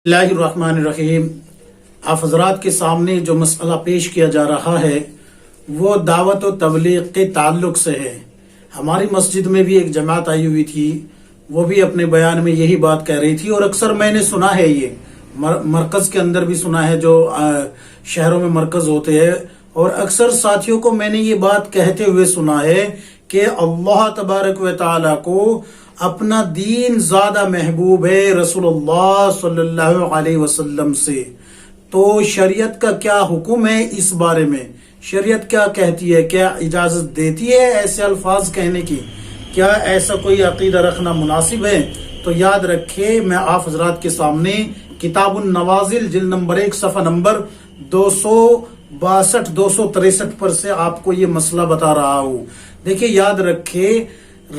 اللہ الرحمن الرحیم۔ آپ حضرات کے سامنے جو مسئلہ پیش کیا جا رہا ہے وہ دعوت و تبلیغ کے تعلق سے ہے۔ ہماری مسجد میں بھی ایک جماعت آئی ہوئی تھی، وہ بھی اپنے بیان میں یہی بات کہہ رہی تھی، اور اکثر میں نے سنا ہے، یہ مرکز کے اندر بھی سنا ہے، جو شہروں میں مرکز ہوتے ہیں، اور اکثر ساتھیوں کو میں نے یہ بات کہتے ہوئے سنا ہے کہ اللہ تبارک و تعالی کو اپنا دین زیادہ محبوب ہے رسول اللہ صلی اللہ علیہ وسلم سے۔ تو شریعت کا کیا حکم ہے اس بارے میں؟ شریعت کیا کہتی ہے؟ کیا اجازت دیتی ہے ایسے الفاظ کہنے کی؟ کیا ایسا کوئی عقیدہ رکھنا مناسب ہے؟ تو یاد رکھے، میں آپ حضرات کے سامنے کتاب النوازل جلد نمبر 1 صفحہ نمبر 262 263 پر سے آپ کو یہ مسئلہ بتا رہا ہوں۔ دیکھیں، یاد رکھے،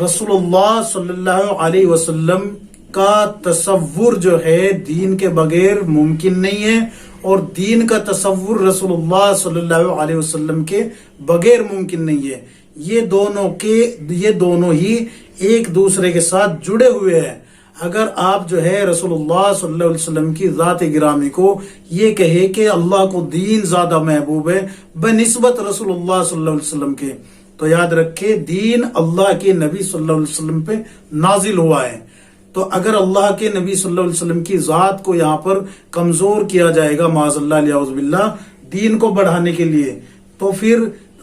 رسول اللہ صلی اللہ علیہ وسلم کا تصور جو ہے دین کے بغیر ممکن نہیں ہے، اور دین کا تصور رسول اللہ صلی اللہ علیہ وسلم کے بغیر ممکن نہیں ہے۔ یہ دونوں ہی ایک دوسرے کے ساتھ جڑے ہوئے ہیں۔ اگر آپ جو ہے رسول اللہ صلی اللہ علیہ وسلم کی ذات گرامی کو یہ کہے کہ اللہ کو دین زیادہ محبوب ہے بنسبت رسول اللہ صلی اللہ علیہ وسلم کے، تو یاد رکھے دین اللہ کے نبی صلی اللہ علیہ وسلم پہ نازل ہوا ہے۔ تو اگر اللہ کے نبی صلی اللہ علیہ وسلم کی ذات کو یہاں پر کمزور کیا جائے گا معاذ اللہ الیاذ باللہ دین کو بڑھانے کے لیے، تو پھر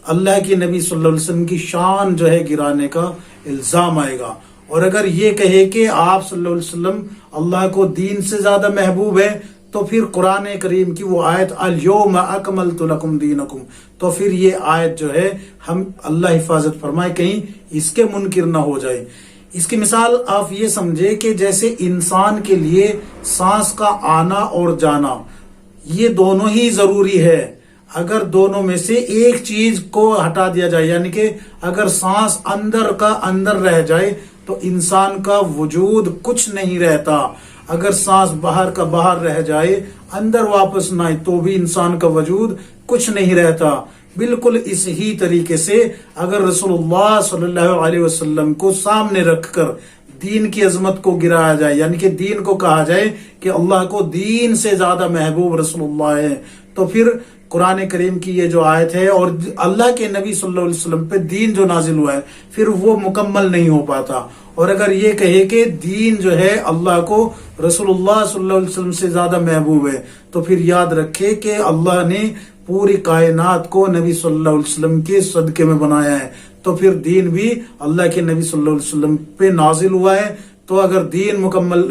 اللہ کے نبی صلی اللہ علیہ وسلم کی شان جو ہے گرانے کا الزام آئے گا۔ اور اگر یہ کہے کہ آپ صلی اللہ علیہ وسلم اللہ کو دین سے زیادہ محبوب ہے، تو پھر قرآن کریم کی وہ آیت الیوم اکملت لکم دینکم، تو پھر یہ آیت جو ہے ہم اللہ حفاظت فرمائے کہیں اس کے منکر نہ ہو جائے۔ اس کی مثال آپ یہ سمجھے کہ جیسے انسان کے لیے سانس کا آنا اور جانا یہ دونوں ہی ضروری ہے۔ اگر دونوں میں سے ایک چیز کو ہٹا دیا جائے، یعنی کہ اگر سانس اندر کا اندر رہ جائے تو انسان کا وجود کچھ نہیں رہتا۔ اگر سانس باہر کا باہر رہ جائے، اندر واپس نہ آئے، تو بھی انسان کا وجود کچھ نہیں رہتا۔ بالکل اس ہی طریقے سے اگر رسول اللہ صلی اللہ علیہ وسلم کو سامنے رکھ کر دین کی عظمت کو گرایا جائے، یعنی کہ دین کو کہا جائے کہ اللہ کو دین سے زیادہ محبوب رسول اللہ ہے، تو پھر قرآن کریم کی یہ جو آیت ہے اور اللہ کے نبی صلی اللہ علیہ وسلم پہ دین جو نازل ہوا ہے پھر وہ مکمل نہیں ہو پاتا۔ اور اگر یہ کہے کہ دین جو ہے اللہ کو رسول اللہ صلی اللہ علیہ وسلم سے زیادہ محبوب ہے، تو پھر یاد رکھے کہ اللہ نے پوری کائنات کو نبی صلی اللہ علیہ وسلم کے صدقے میں بنایا ہے، تو پھر دین بھی اللہ کے نبی صلی اللہ علیہ وسلم پہ نازل ہوا ہے۔ تو اگر دین مکمل،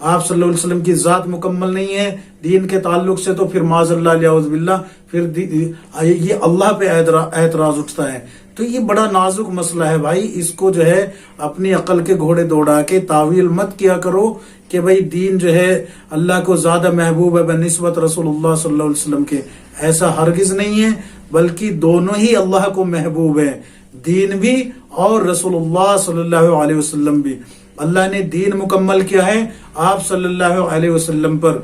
آپ صلی اللہ علیہ وسلم کی ذات مکمل نہیں ہے دین کے تعلق سے، تو پھر معاذ اللہ الیاذ باللہ پھر یہ اللہ پہ اعتراض اٹھتا ہے۔ تو یہ بڑا نازک مسئلہ ہے بھائی، اس کو جو ہے اپنی عقل کے گھوڑے دوڑا کے تعویل مت کیا کرو کہ بھائی دین جو ہے اللہ کو زیادہ محبوب ہے بنسبت رسول اللہ صلی اللہ علیہ وسلم کے۔ ایسا ہرگز نہیں ہے، بلکہ دونوں ہی اللہ کو محبوب ہے، دین بھی اور رسول اللہ صلی اللہ علیہ وسلم بھی۔ اللہ نے دین مکمل کیا ہے آپ صلی اللہ علیہ وسلم پر،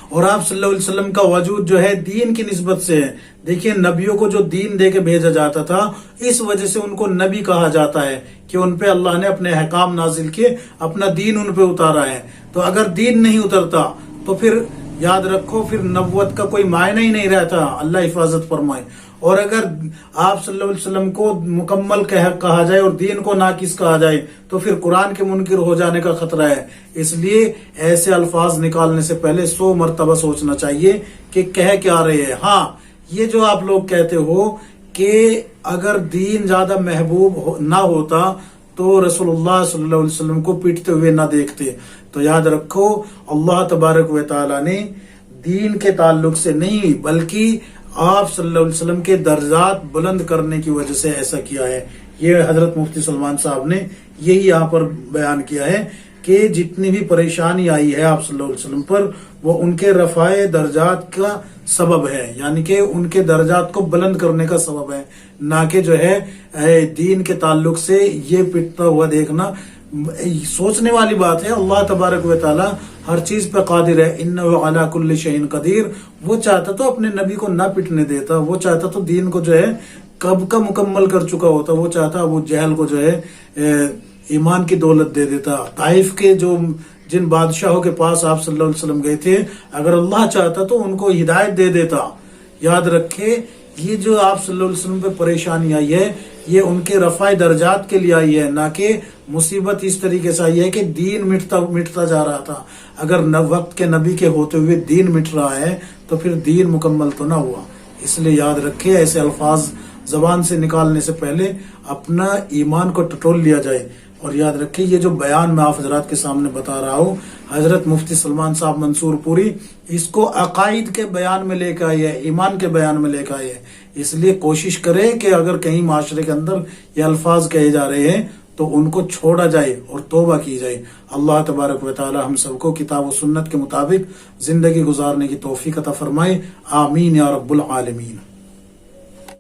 اور آپ صلی اللہ علیہ وسلم کا وجود جو ہے دین کی نسبت سے ہے۔ دیکھیں، نبیوں کو جو دین دے کے بھیجا جاتا تھا، اس وجہ سے ان کو نبی کہا جاتا ہے کہ ان پہ اللہ نے اپنے احکام نازل کیے، اپنا دین ان پہ اتارا ہے۔ تو اگر دین نہیں اترتا تو پھر یاد رکھو پھر نبوت کا کوئی معنی ہی نہیں رہتا، اللہ حفاظت فرمائے۔ اور اگر آپ صلی اللہ علیہ وسلم کو مکمل کہا جائے اور دین کو ناقص کہا جائے تو پھر قرآن کے منکر ہو جانے کا خطرہ ہے۔ اس لیے ایسے الفاظ نکالنے سے پہلے 100 مرتبہ سوچنا چاہیے کہ کہہ کیا رہے ہیں۔ ہاں، یہ جو آپ لوگ کہتے ہو کہ اگر دین زیادہ محبوب نہ ہوتا تو رسول اللہ صلی اللہ علیہ وسلم کو پیٹتے ہوئے نہ دیکھتے، تو یاد رکھو اللہ تبارک و تعالی نے دین کے تعلق سے نہیں بلکہ آپ صلی اللہ علیہ وسلم کے درجات بلند کرنے کی وجہ سے ایسا کیا ہے۔ یہ حضرت مفتی سلمان صاحب نے یہی یہاں پر بیان کیا ہے کہ جتنی بھی پریشانی آئی ہے آپ صلی اللہ علیہ وسلم پر وہ ان کے رفع درجات کا سبب ہے، یعنی کہ ان کے درجات کو بلند کرنے کا سبب ہے، نہ کہ جو ہے دین کے تعلق سے یہ پٹتا ہوا دیکھنا۔ سوچنے والی بات ہے، اللہ تبارک و تعالی ہر چیز پہ قادر ہے، انہ علی کل شیء قدیر۔ وہ چاہتا تو اپنے نبی کو نہ پٹنے دیتا، وہ چاہتا تو دین کو جو ہے کب کا مکمل کر چکا ہوتا، وہ چاہتا ابو جہل کو جو ہے ایمان کی دولت دے دیتا۔ طائف کے جو جن بادشاہوں کے پاس آپ صلی اللہ علیہ وسلم گئے تھے، اگر اللہ چاہتا تو ان کو ہدایت دے دیتا۔ یاد رکھے یہ جو آپ صلی اللہ علیہ وسلم پہ پریشانی آئی ہے یہ ان کے رفع درجات کے لیے آئی ہے، نہ کہ مصیبت اس طریقے سے آئی ہے کہ دین مٹتا جا رہا تھا۔ اگر وقت کے نبی کے ہوتے ہوئے دین مٹ رہا ہے تو پھر دین مکمل تو نہ ہوا۔ اس لیے یاد رکھے ایسے الفاظ زبان سے نکالنے سے پہلے اپنا ایمان کو ٹٹول لیا جائے۔ اور یاد رکھیے یہ جو بیان میں آپ حضرات کے سامنے بتا رہا ہوں، حضرت مفتی سلمان صاحب منصور پوری اس کو عقائد کے بیان میں لے کے آئے ہیں، ایمان کے بیان میں لے کے آئے ہیں۔ اس لیے کوشش کریں کہ اگر کہیں معاشرے کے اندر یہ الفاظ کہے جا رہے ہیں تو ان کو چھوڑا جائے اور توبہ کی جائے۔ اللہ تبارک و تعالی ہم سب کو کتاب و سنت کے مطابق زندگی گزارنے کی توفیق عطا فرمائے، آمین یا رب العالمین۔